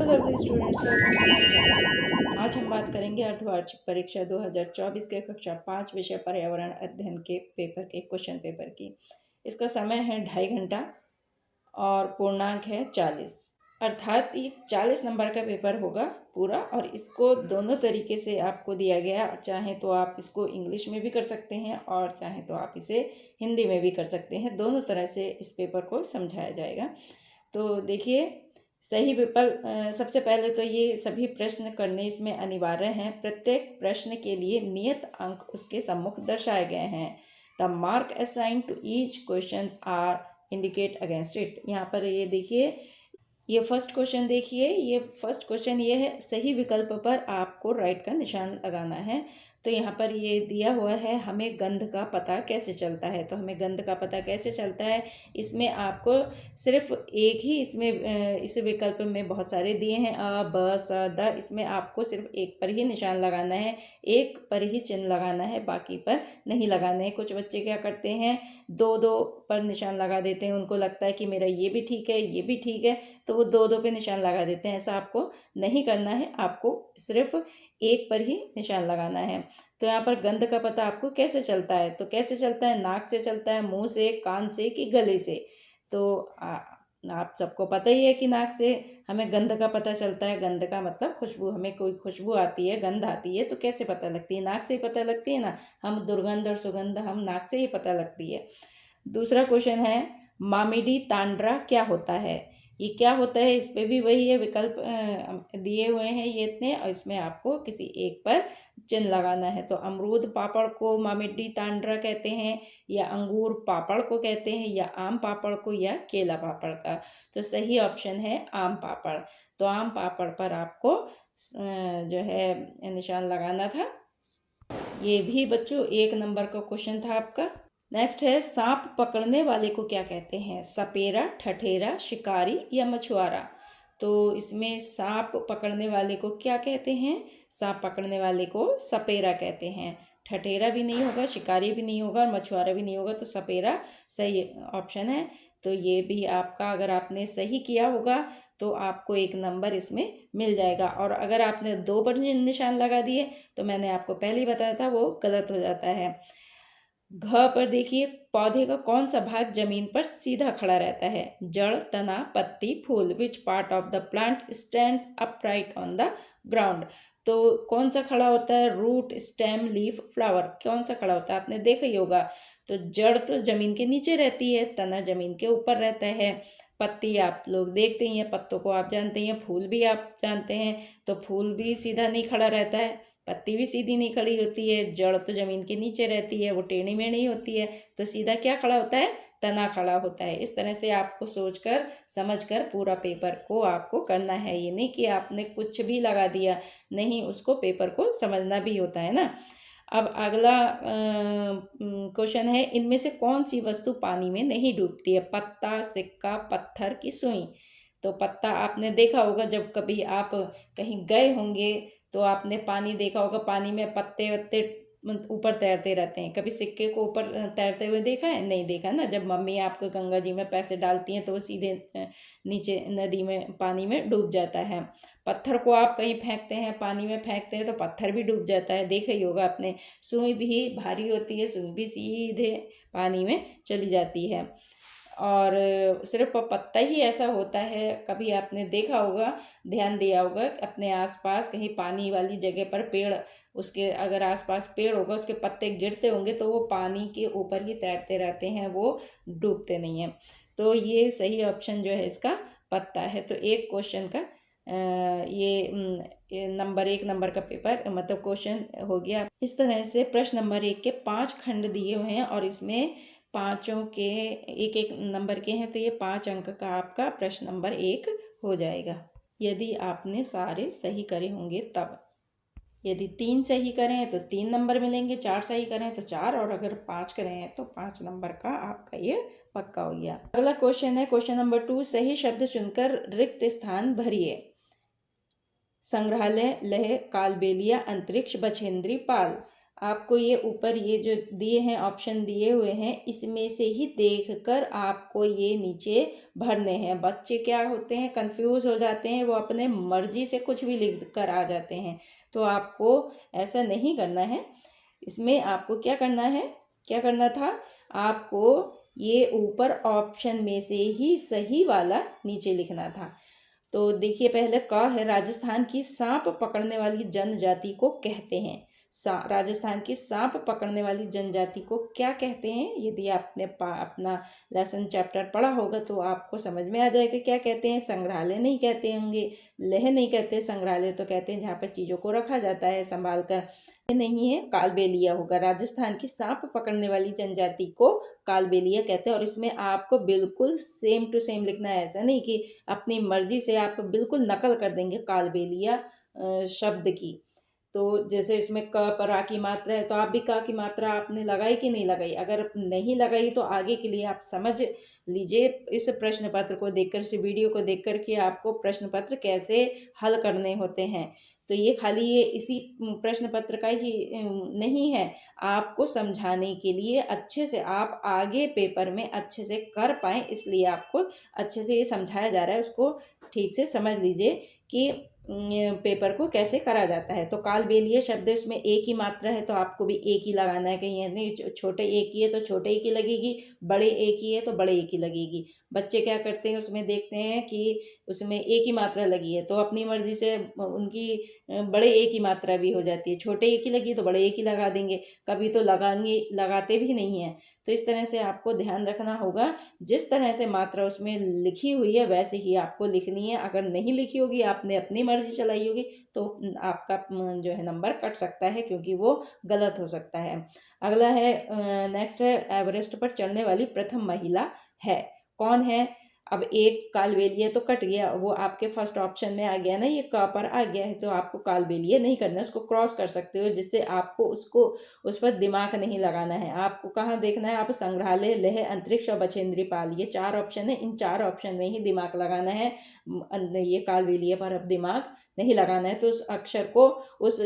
दर्द students, welcome to my channel. आज हम बात करेंगे अर्धवार्षिक परीक्षा 2024 के कक्षा 5 विषय पर्यावरण अध्ययन के पेपर के क्वेश्चन पेपर की। इसका समय है 2.5 घंटा और पूर्णांक है 40, अर्थात ये 40 नंबर का पेपर होगा पूरा। और इसको दोनों तरीके से आपको दिया गया, चाहे तो आप इसको इंग्लिश में भी कर सकते हैं और चाहे तो आप इसे हिंदी में भी कर सकते हैं। दोनों तरह से इस पेपर को समझाया जाएगा। तो देखिए, सही पेपर सबसे पहले तो ये सभी प्रश्न करने इसमें अनिवार्य हैं। प्रत्येक प्रश्न के लिए नियत अंक उसके सम्मुख दर्शाए गए हैं। The mark assign to each question are indicate against it. यहाँ पर ये देखिए, ये फर्स्ट क्वेश्चन देखिए, ये फर्स्ट क्वेश्चन ये है, सही विकल्प पर आपको राइट का निशान लगाना है। तो यहाँ पर ये दिया हुआ है, हमें गंध का पता कैसे चलता है। तो हमें गंध का पता कैसे चलता है, इसमें आपको सिर्फ एक ही, इसमें इस विकल्प में बहुत सारे दिए हैं, अ ब स द, इसमें आपको सिर्फ एक पर ही निशान लगाना है, एक पर ही चिन्ह लगाना है, बाकी पर नहीं लगाने हैं। कुछ बच्चे क्या करते हैं, दो दो पर निशान लगा देते हैं, उनको लगता है कि मेरा ये भी ठीक है ये भी ठीक है, तो वो दो दो पे निशान लगा देते हैं। ऐसा आपको नहीं करना है, आपको सिर्फ एक पर ही निशान लगाना है। तो यहाँ पर गंध का पता आपको कैसे चलता है, तो कैसे चलता है, नाक से चलता है, मुंह से, कान से कि गले से। तो आप सबको पता ही है कि नाक से हमें गंध का पता चलता है। गंध का मतलब खुशबू, हमें कोई खुशबू आती है, गंध आती है, तो कैसे पता लगती है, नाक से ही पता लगती है ना। हम दुर्गंध और सुगंध हम नाक से ही पता लगती है। दूसरा क्वेश्चन है, मामिडी तांड्रा क्या होता है। ये क्या होता है, इस पे भी वही है, विकल्प दिए हुए हैं ये इतने, और इसमें आपको किसी एक पर चिन्ह लगाना है। तो अमरूद पापड़ को मामिडी तांड्रा कहते हैं, या अंगूर पापड़ को कहते हैं, या आम पापड़ को, या केला पापड़ का। तो सही ऑप्शन है आम पापड़। तो आम पापड़ पर आपको जो है निशान लगाना था। ये भी बच्चों 1 नंबर का क्वेश्चन था आपका। नेक्स्ट है, सांप पकड़ने वाले को क्या कहते हैं, सपेरा, ठठेरा, शिकारी या मछुआरा। तो इसमें सांप पकड़ने वाले को क्या कहते हैं, सांप पकड़ने वाले को सपेरा कहते हैं। ठठेरा भी नहीं होगा, शिकारी भी नहीं होगा और मछुआरा भी नहीं होगा, तो सपेरा सही ऑप्शन है। तो ये भी आपका, अगर आपने सही किया होगा तो आपको 1 नंबर इसमें मिल जाएगा। और अगर आपने 2 पर निशान लगा दिए तो मैंने आपको पहले ही बताया था, वो गलत हो जाता है। घ पर देखिए, पौधे का कौन सा भाग जमीन पर सीधा खड़ा रहता है, जड़, तना, पत्ती, फूल। Which part of the plant stands upright on the ground. तो कौन सा खड़ा होता है, रूट, स्टेम, लीफ, फ्लावर, कौन सा खड़ा होता है, आपने देखा ही होगा। तो जड़ तो जमीन के नीचे रहती है, तना जमीन के ऊपर रहता है, पत्ती आप लोग देखते ही हैं, पत्तों को आप जानते हैं, फूल भी आप जानते हैं, तो फूल भी सीधा नहीं खड़ा रहता है, पत्ती भी सीधी नहीं खड़ी होती है, जड़ तो जमीन के नीचे रहती है, वो टेढ़ी मेढ़ी होती है, तो सीधा क्या खड़ा होता है, तना खड़ा होता है। इस तरह से आपको सोचकर समझकर पूरा पेपर को आपको करना है। ये नहीं कि आपने कुछ भी लगा दिया, नहीं, उसको पेपर को समझना भी होता है ना। अब अगला क्वेश्चन है, इनमें से कौन सी वस्तु पानी में नहीं डूबती है, पत्ता, सिक्का, पत्थर की सुई। तो पत्ता आपने देखा होगा, जब कभी आप कहीं गए होंगे तो आपने पानी देखा होगा, पानी में पत्ते वत्ते ऊपर तैरते रहते हैं। कभी सिक्के को ऊपर तैरते हुए देखा है, नहीं देखा ना। जब मम्मी आपको गंगा जी में पैसे डालती हैं तो वो सीधे नीचे नदी में, पानी में डूब जाता है। पत्थर को आप कहीं फेंकते हैं, पानी में फेंकते हैं तो पत्थर भी डूब जाता है, देखा ही होगा आपने। सुई भी भारी होती है, सुई भी सीधे पानी में चली जाती है। और सिर्फ पत्ता ही ऐसा होता है, कभी आपने देखा होगा, ध्यान दिया होगा, अपने आसपास कहीं पानी वाली जगह पर पेड़, उसके अगर आसपास पेड़ होगा, उसके पत्ते गिरते होंगे तो वो पानी के ऊपर ही तैरते रहते हैं, वो डूबते नहीं हैं। तो ये सही ऑप्शन जो है इसका पत्ता है। तो एक क्वेश्चन का ये नंबर 1 नंबर का पेपर मतलब क्वेश्चन हो गया। इस तरह से प्रश्न नंबर 1 के 5 खंड दिए हुए हैं और इसमें पाँचों के 1-1 नंबर के हैं, तो ये 5 अंक का आपका प्रश्न नंबर 1 हो जाएगा, यदि आपने सारे सही करे होंगे तब। यदि 3 सही करें तो 3 नंबर मिलेंगे, 4 सही करें तो 4, और अगर 5 करें हैं तो 5 नंबर का आपका ये पक्का हो गया। अगला क्वेश्चन है क्वेश्चन नंबर 2, सही शब्द चुनकर रिक्त स्थान भरिए। संग्रहालय, लह, कालबेलिया, अंतरिक्ष, बछेंद्री, पाल। आपको ये ऊपर ये जो दिए हैं ऑप्शन दिए हुए हैं, इसमें से ही देखकर आपको ये नीचे भरने हैं। बच्चे क्या होते हैं, कंफ्यूज हो जाते हैं, वो अपने मर्जी से कुछ भी लिख कर आ जाते हैं। तो आपको ऐसा नहीं करना है। इसमें आपको क्या करना है, क्या करना था, आपको ये ऊपर ऑप्शन में से ही सही वाला नीचे लिखना था। तो देखिए, पहले क है, राजस्थान की सांप पकड़ने वाली जनजाति को कहते हैं। राजस्थान की सांप पकड़ने वाली जनजाति को क्या कहते हैं? यदि आपने अपना लेसन चैप्टर पढ़ा होगा तो आपको समझ में आ जाएगा क्या कहते हैं। संग्रहालय नहीं कहते होंगे, लेह नहीं कहते, संग्रहालय तो कहते हैं जहाँ पर चीज़ों को रखा जाता है संभाल कर। नहीं है, कालबेलिया होगा। राजस्थान की सांप पकड़ने वाली जनजाति को कालबेलिया कहते हैं। और इसमें आपको बिल्कुल सेम टू सेम लिखना है, ऐसा नहीं कि अपनी मर्जी से आप बिल्कुल नकल कर देंगे कालबेलिया शब्द की। तो जैसे इसमें क पर आ की मात्रा है, तो आप भी क की मात्रा आपने लगाई कि नहीं लगाई? अगर नहीं लगाई तो आगे के लिए आप समझ लीजिए इस प्रश्न पत्र को देखकर, इस वीडियो को देखकर कि आपको प्रश्न पत्र कैसे हल करने होते हैं। तो ये खाली ये इसी प्रश्न पत्र का ही नहीं है, आपको समझाने के लिए अच्छे से आप आगे पेपर में अच्छे से कर पाएँ, इसलिए आपको अच्छे से ये समझाया जा रहा है। उसको ठीक से समझ लीजिए कि पेपर को कैसे करा जाता है। तो कालबेलिया शब्द इसमें एक ही मात्रा है, तो आपको भी एक ही लगाना है। कहीं नहीं, छोटे एक ही है तो छोटे एक ही लगेगी, बड़े एक ही है तो बड़े एक ही लगेगी। बच्चे क्या करते हैं, उसमें देखते हैं कि उसमें एक ही मात्रा लगी है तो अपनी मर्जी से उनकी बड़े एक ही मात्रा भी हो जाती है। छोटे एक ही लगी तो बड़े एक ही लगा देंगे, कभी तो लगाते भी नहीं है। तो इस तरह से आपको ध्यान रखना होगा, जिस तरह से मात्रा उसमें लिखी हुई है वैसे ही आपको लिखनी है। अगर नहीं लिखी होगी, आपने अपनी मर्जी चलाई होगी, तो आपका जो है नंबर कट सकता है, क्योंकि वो गलत हो सकता है। अगला है, नेक्स्ट है, एवरेस्ट पर चढ़ने वाली प्रथम महिला है, कौन है? अब एक कालबेलिया तो कट गया, वो आपके फर्स्ट ऑप्शन में आ गया ना, ये क पर आ गया है, तो आपको कालबेलिया नहीं करना, उसको क्रॉस कर सकते हो, जिससे आपको उसको उस पर दिमाग नहीं लगाना है। आपको कहाँ देखना है, आप संग्रहालय, लेह, अंतरिक्ष और बछेंद्री पाल, ये 4 ऑप्शन है, इन 4 ऑप्शन में ही दिमाग लगाना है। ये कालबेलिया पर अब दिमाग नहीं लगाना है। तो उस अक्षर को उस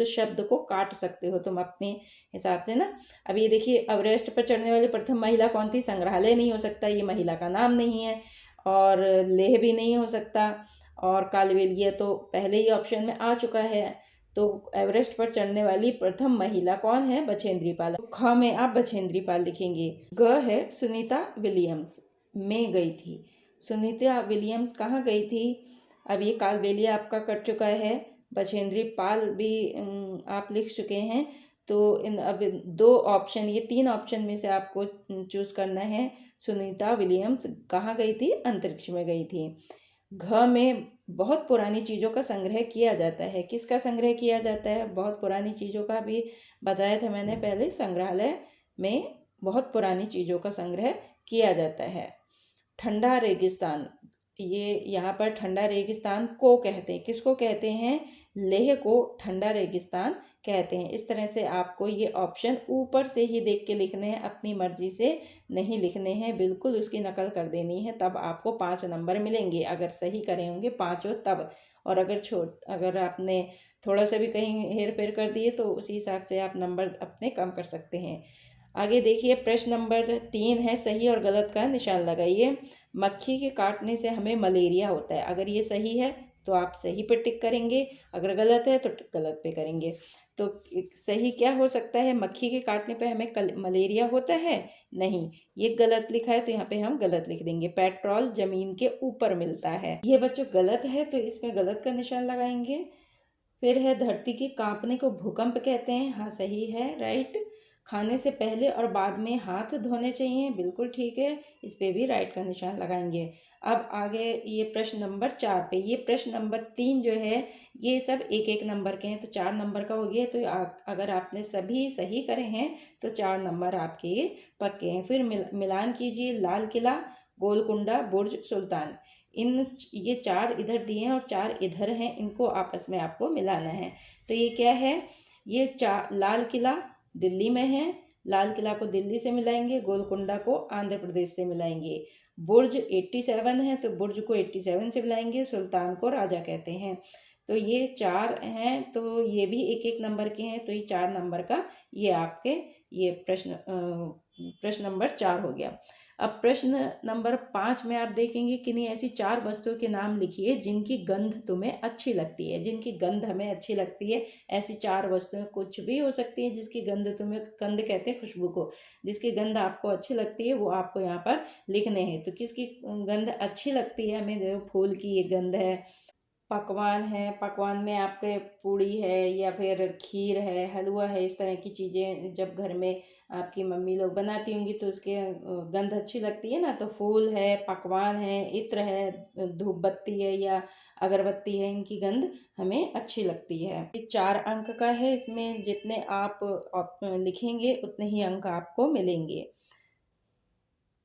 शब्द को काट सकते हो तुम अपने हिसाब से ना। अब ये देखिए, एवरेस्ट पर चढ़ने वाली प्रथम महिला कौन थी? संग्रहालय नहीं हो सकता, ये महिला का नाम नहीं है, और लेह भी नहीं हो सकता, और कालबेलिया तो पहले ही ऑप्शन में आ चुका है। तो एवरेस्ट पर चढ़ने वाली प्रथम महिला कौन है? बछेंद्री पाल। ख में आप बछेंद्री पाल लिखेंगे। ग है, सुनीता विलियम्स में गई थी। सुनीता विलियम्स कहाँ गई थी? अब ये कालबेलिया आपका कट चुका है, बछेंद्री पाल भी आप लिख चुके हैं। तो अब 2 ऑप्शन, ये 3 ऑप्शन में से आपको चूज करना है। सुनीता विलियम्स कहाँ गई थी? अंतरिक्ष में गई थी। घ में बहुत पुरानी चीज़ों का संग्रह किया जाता है। किसका संग्रह किया जाता है? बहुत पुरानी चीज़ों का भी बताया था मैंने पहले, संग्रहालय में बहुत पुरानी चीज़ों का संग्रह किया जाता है। ठंडा रेगिस्तान, ये यहाँ पर ठंडा रेगिस्तान को कहते हैं, किसको कहते हैं? लेह को ठंडा रेगिस्तान कहते हैं। इस तरह से आपको ये ऑप्शन ऊपर से ही देख के लिखने हैं, अपनी मर्जी से नहीं लिखने हैं, बिल्कुल उसकी नकल कर देनी है, तब आपको 5 नंबर मिलेंगे। अगर सही करे होंगे 5 तब, और अगर आपने थोड़ा सा भी कहीं हेर फेर कर दिए तो उसी हिसाब से आप नंबर अपने कम कर सकते हैं। आगे देखिए, प्रश्न नंबर 3 है, सही और गलत का निशान लगाइए। मक्खी के काटने से हमें मलेरिया होता है। अगर ये सही है तो आप सही पे टिक करेंगे, अगर गलत है तो गलत पे करेंगे। तो सही क्या हो सकता है? मक्खी के काटने पे हमें मलेरिया होता है? नहीं, ये गलत लिखा है तो यहाँ पे हम गलत लिख देंगे। पेट्रोल जमीन के ऊपर मिलता है, ये बच्चों गलत है, तो इसमें गलत का निशान लगाएंगे। फिर है, धरती के कांपने को भूकंप कहते हैं। हाँ, सही है, राइट। खाने से पहले और बाद में हाथ धोने चाहिए, बिल्कुल ठीक है, इस पे भी राइट का निशान लगाएंगे। अब आगे ये प्रश्न नंबर 4 पे, ये प्रश्न नंबर 3 जो है ये सब 1-1 नंबर के हैं, तो 4 नंबर का हो गया। तो अगर आपने सभी सही करे हैं तो 4 नंबर आपके पक्के हैं। फिर मिलान कीजिए, लाल किला, गोलकुंडा, बुर्ज सुल्तान, ये 4 इधर दिए हैं और 4 इधर हैं, इनको आपस में आपको मिलाना है। तो ये क्या है? ये लाल किला दिल्ली में है, लाल किला को दिल्ली से मिलाएंगे, गोलकुंडा को आंध्र प्रदेश से मिलाएंगे। बुर्ज 87 है तो बुर्ज को 87 से मिलाएंगे, सुल्तान को राजा कहते हैं। तो ये 4 हैं, तो ये भी एक एक नंबर के हैं, तो ये 4 नंबर का ये आपके ये प्रश्न नंबर 4 हो गया। अब प्रश्न नंबर 5 में आप देखेंगे किन्हीं ऐसी 4 वस्तुओं के नाम लिखिए जिनकी गंध तुम्हें अच्छी लगती है। जिनकी गंध हमें अच्छी लगती है, ऐसी 4 वस्तुएं कुछ भी हो सकती हैं जिसकी गंध तुम्हें, गंध कहते हैं खुशबू को, जिसकी गंध आपको अच्छी लगती है वो आपको यहाँ पर लिखने हैं। तो किसकी गंध अच्छी लगती है हमें? देखो, फूल की ये गंध है। पकवान है, पकवान में आपके पूड़ी है या फिर खीर है, हलवा है, इस तरह की चीज़ें जब घर में आपकी मम्मी लोग बनाती होंगी तो उसके गंध अच्छी लगती है ना। तो फूल है, पकवान है, इत्र है, धूप बत्ती है या अगरबत्ती है, इनकी गंध हमें अच्छी लगती है। ये 4 अंक का है, इसमें जितने आप लिखेंगे उतने ही अंक आपको मिलेंगे।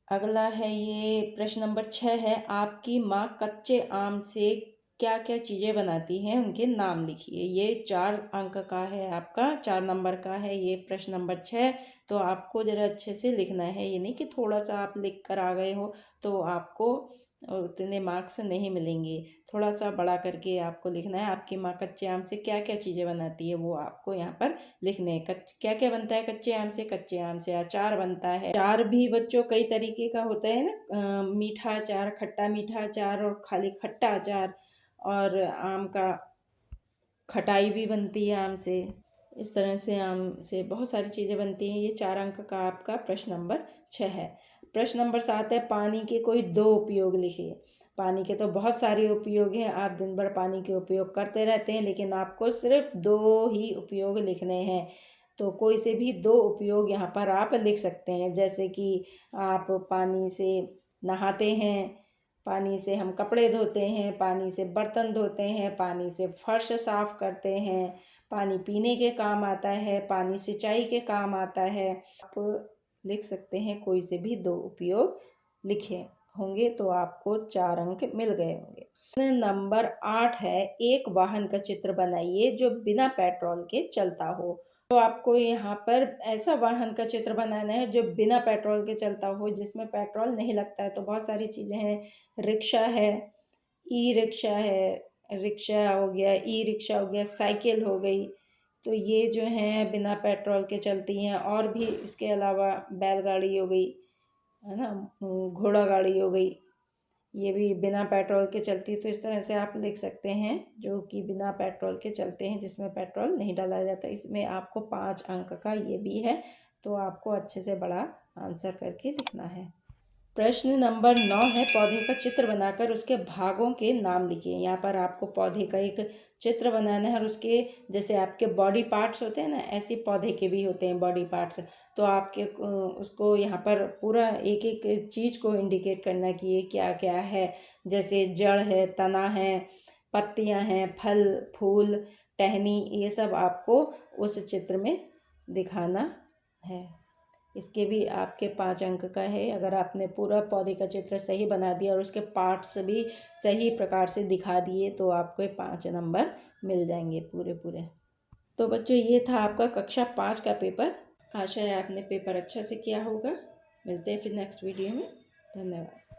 अगला है ये प्रश्न नंबर 6 है, आपकी माँ कच्चे आम से क्या क्या चीज़ें बनाती हैं, उनके नाम लिखिए। ये 4 अंक का है, आपका 4 नंबर का है ये प्रश्न नंबर 6। तो आपको ज़रा अच्छे से लिखना है, ये नहीं कि थोड़ा सा आप लिख कर आ गए हो तो आपको उतने मार्क्स नहीं मिलेंगे। थोड़ा सा बड़ा करके आपको लिखना है। आपकी माँ कच्चे आम से क्या क्या चीज़ें बनाती है वो आपको यहाँ पर लिखने हैं। क्या क्या बनता है कच्चे आम से? कच्चे आम से अचार बनता है। अचार भी बच्चों कई तरीके का होता है ना, मीठा अचार, खट्टा मीठा अचार और खाली खट्टा अचार, और आम का खटाई भी बनती है आम से। इस तरह से आम से बहुत सारी चीज़ें बनती हैं। ये 4 अंक का आपका प्रश्न नंबर 6 है। प्रश्न नंबर 7 है, पानी के कोई 2 उपयोग लिखिए। पानी के तो बहुत सारे उपयोग हैं, आप दिन भर पानी के उपयोग करते रहते हैं, लेकिन आपको सिर्फ 2 ही उपयोग लिखने हैं। तो कोई से भी 2 उपयोग यहाँ पर आप लिख सकते हैं, जैसे कि आप पानी से नहाते हैं, पानी से हम कपड़े धोते हैं, पानी से बर्तन धोते हैं, पानी से फर्श साफ करते हैं, पानी पीने के काम आता है, पानी सिंचाई के काम आता है। आप लिख सकते हैं, कोई से भी 2 उपयोग लिखे होंगे तो आपको 4 अंक मिल गए होंगे। नंबर 8 है, एक वाहन का चित्र बनाइए जो बिना पेट्रोल के चलता हो। तो आपको यहाँ पर ऐसा वाहन का चित्र बनाना है जो बिना पेट्रोल के चलता हो, जिसमें पेट्रोल नहीं लगता है। तो बहुत सारी चीज़ें हैं, रिक्शा है, ई रिक्शा है, रिक्शा हो गया, ई रिक्शा हो गया, साइकिल हो गई। तो ये जो हैं बिना पेट्रोल के चलती हैं। और भी इसके अलावा बैलगाड़ी हो गई, है ना, घोड़ा गाड़ी हो गई, ये भी बिना पेट्रोल के चलती है। तो इस तरह से आप लिख सकते हैं जो कि बिना पेट्रोल के चलते हैं, जिसमें पेट्रोल नहीं डाला जाता। इसमें आपको 5 अंक का ये भी है, तो आपको अच्छे से बड़ा आंसर करके लिखना है। प्रश्न नंबर 9 है, पौधे का चित्र बनाकर उसके भागों के नाम लिखिए। यहाँ पर आपको पौधे का एक चित्र बनाना है और उसके जैसे आपके बॉडी पार्ट्स होते हैं ना, ऐसे पौधे के भी होते हैं बॉडी पार्ट्स। तो आपके उसको यहाँ पर पूरा एक एक चीज़ को इंडिकेट करना कि ये क्या क्या है। जैसे जड़ है, तना है, पत्तियाँ हैं, फल फूल, टहनी, ये सब आपको उस चित्र में दिखाना है। इसके भी आपके 5 अंक का है। अगर आपने पूरा पौधे का चित्र सही बना दिया और उसके पार्ट्स भी सही प्रकार से दिखा दिए तो आपको 5 नंबर मिल जाएंगे पूरे पूरे। तो बच्चों, ये था आपका कक्षा 5 का पेपर। आशा है आपने पेपर अच्छा से किया होगा। मिलते हैं फिर नेक्स्ट वीडियो में। धन्यवाद।